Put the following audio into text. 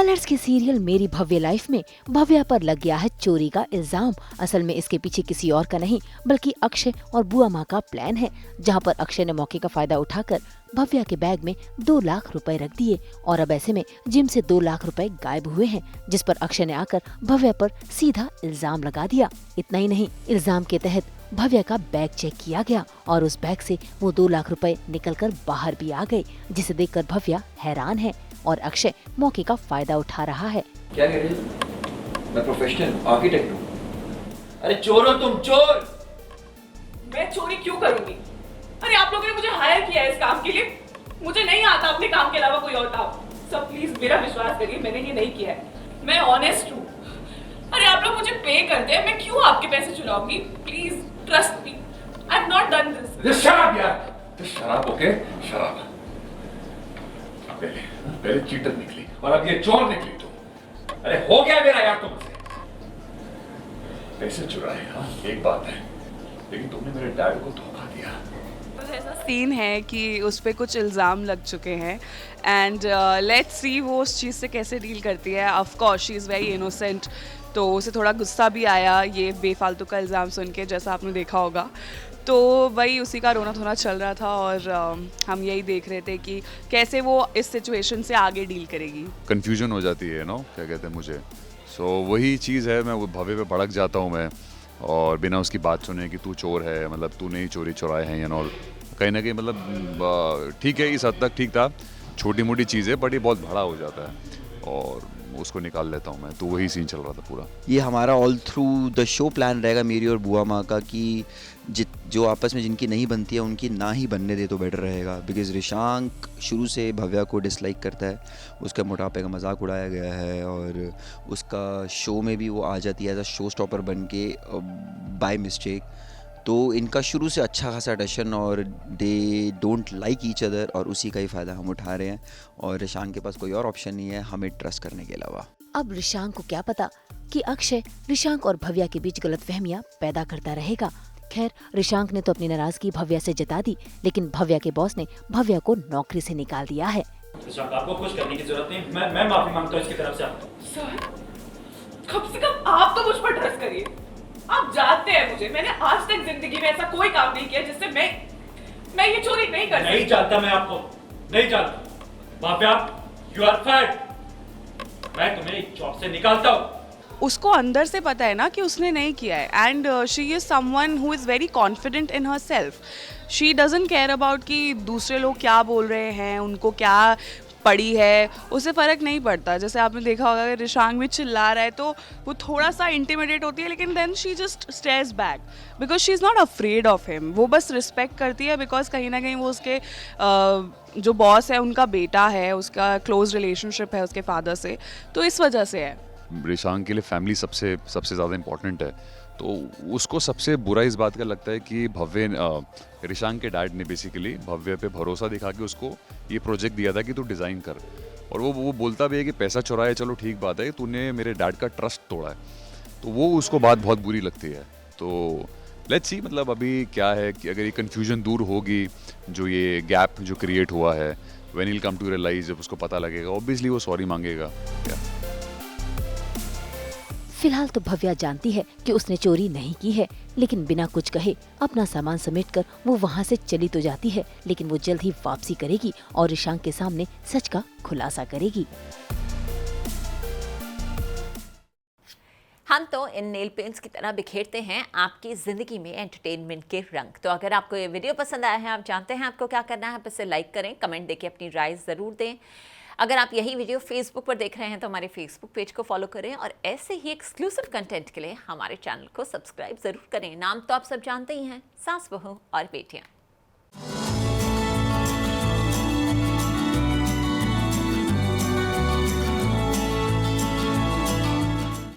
Colours के serial मेरी भव्य life में भव्या पर लग गया है चोरी का इल्जाम। असल में इसके पीछे किसी और का नहीं बल्कि अक्षय और बुआ माँ का प्लान है, जहाँ पर अक्षय ने मौके का फायदा उठाकर भव्या के बैग में 2 लाख रुपए रख दिए और अब ऐसे में जिम से 2 लाख रुपए गायब हुए हैं, जिस पर अक्षय ने आकर भव्या पर सीधा इल्जाम लगा दिया। इतना ही नहीं, इल्जाम के तहत भव्या का बैग चेक किया गया और उस बैग से वो 2 लाख रुपए निकलकर बाहर भी आ गए, जिसे देखकर भव्या हैरान है और अक्षय मौके का फायदा उठा रहा है। क्या कह रही हो? मैं प्रोफेशनल आर्किटेक्ट हूँ। अरे चोर हो तुम, चोर! मैं चोरी क्यों करूंगी? अरे आप लोगों ने मुझे हायर किया है इस काम के लिए, मुझे नहीं आता अपने काम के अलावा कोई और काम। सब प्लीज मेरा विश्वास करिए, मैंने ये नहीं किया है, मैं ऑनेस्ट हूँ। अरे आप लोग मुझे पे करते हैं, मैं क्यों आपके पैसे चुराऊंगी? Please trust me, I have not done this. शराब यार, शराब ओके, शराब। पहले चीटर निकली और अब ये चोर निकली तुम। अरे हो गया मेरा यार तुमसे। पैसे चुराए हाँ एक बात है, लेकिन तुमने मेरे डैड को धोखा दिया। तो ऐसा सीन है कि उस पर कुछ इल्ज़ाम लग चुके हैं एंड लेट्स सी वो उस चीज़ से कैसे डील करती है। Of course she is very innocent, तो उसे थोड़ा गुस्सा भी आया ये बेफालतू का इल्ज़ाम सुन के, जैसा आपने देखा होगा। तो वही उसी का रोना धोना चल रहा था और हम यही देख रहे थे कि कैसे वो इस सिचुएशन से आगे डील करेगी। कन्फ्यूजन हो जाती है नो, क्या कहते हैं मुझे। सो वही चीज़ है, मैं वो भव्य पे भड़क जाता हूँ मैं, और बिना उसकी बात सुने कि तू चोर है, मतलब तू नहीं चोरी चुराए हैं एंड ऑल। कहीं ना कहीं मतलब ठीक है, इस हद तक ठीक था, छोटी मोटी चीज़ है, बट ये बहुत बड़ा हो जाता है और उसको निकाल लेता हूँ मैं। तो वही सीन चल रहा था पूरा। ये हमारा all through the show plan रहेगा मेरी और बुआ माँ का कि जो आपस में जिनकी नहीं बनती है उनकी ना ही बनने दे तो बेटर रहेगा। बिकॉज रिशांक शुरू से भव्या को डिसलाइक करता है, उसके मोटापे का मजाक उड़ाया गया है और उसका शो में भी वो आ जाती है एज अ शो स्टॉपर बन के बाय मिस्टेक। तो इनका शुरू से अच्छा खासा टशन और they don't like each other, और उसी का ही फ़ायदा हम उठा रहे हैं और रिशांक के पास कोई और ऑप्शन नहीं है हमें ट्रस्ट करने के अलावा। अब रिशांक को क्या पता कि अक्षय रिशांक और भव्या के बीच गलतफहमियां पैदा करता रहेगा। खैर, रिशांक ने तो अपनी नाराजगी भव्या से जता दी, लेकिन भव्या के बॉस ने भव्या को नौकरी से निकाल दिया है। रिशांक, आपको कुछ करने की जरूरत नहीं, मैं माफी मांगता हूँ इसकी तरफ से आपको। सर, कम से कम आप तो मुझ पर ट्रस्ट करिए। आप जानते हैं मुझे, मैंने आज तक जिंदगी में ऐसा कोई काम नहीं किया जिससे मैं ये चोरी नहीं कर सकती। नहीं जानता मैं आपको, नहीं जानता। Bhavya, you are fired. मैं तुम्हें जॉब से निकालता हूँ। उसको अंदर से पता है ना कि उसने नहीं किया है and she is someone who is very confident in her self. She doesn't care about कि दूसरे लोग क्या बोल रहे हैं, उनको क्या पड़ी है, उसे फ़र्क नहीं पड़ता। जैसे आपने देखा होगा कि रिशांक भी चिल्ला रहा है तो वो थोड़ा सा इंटिमिडेट होती है, लेकिन then she just stares back because she is not afraid of him. वो बस रिस्पेक्ट करती है बिकॉज कहीं ना कहीं वो उसके जो बॉस है उनका बेटा है, उसका क्लोज रिलेशनशिप है उसके फादर से, तो इस वजह से है। रिशांक के लिए फैमिली सबसे ज़्यादा इम्पोर्टेंट है, तो उसको सबसे बुरा इस बात का लगता है कि भव्य रिशांक के डैड ने बेसिकली भव्य पे भरोसा दिखा के उसको ये प्रोजेक्ट दिया था कि तू डिज़ाइन कर, और वो बोलता भी है कि पैसा चुराए चलो ठीक बात है, तूने मेरे डैड का ट्रस्ट तोड़ा है। तो वो उसको बात बहुत बुरी लगती है। तो लेट्स सी, मतलब अभी क्या है कि अगर ये कन्फ्यूजन दूर होगी, जो ये गैप जो क्रिएट हुआ है, when he will come to realise, जब उसको पता लगेगा ऑब्वियसली वो सॉरी मांगेगा। फिलहाल तो भव्या जानती है कि उसने चोरी नहीं की है, लेकिन बिना कुछ कहे अपना सामान समेटकर वो वहाँ से चली तो जाती है, लेकिन वो जल्द ही वापसी करेगी और रिशांक के सामने सच का खुलासा करेगी। हम तो इन नेल पेंट्स की तरह बिखेरते हैं आपकी ज़िंदगी में एंटरटेनमेंट के रंग। तो अगर आपको ये वीडियो पसंद आया है, आप जानते हैं आपको क्या करना है, आप इसे लाइक करें, कमेंट देके अपनी राय ज़रूर दें। अगर आप यही वीडियो फेसबुक पर देख रहे हैं तो हमारे फेसबुक पेज को फॉलो करें और ऐसे ही एक्सक्लूसिव कंटेंट के लिए हमारे चैनल को सब्सक्राइब ज़रूर करें। नाम तो आप सब जानते ही हैं, सास बहू और बेटियाँ।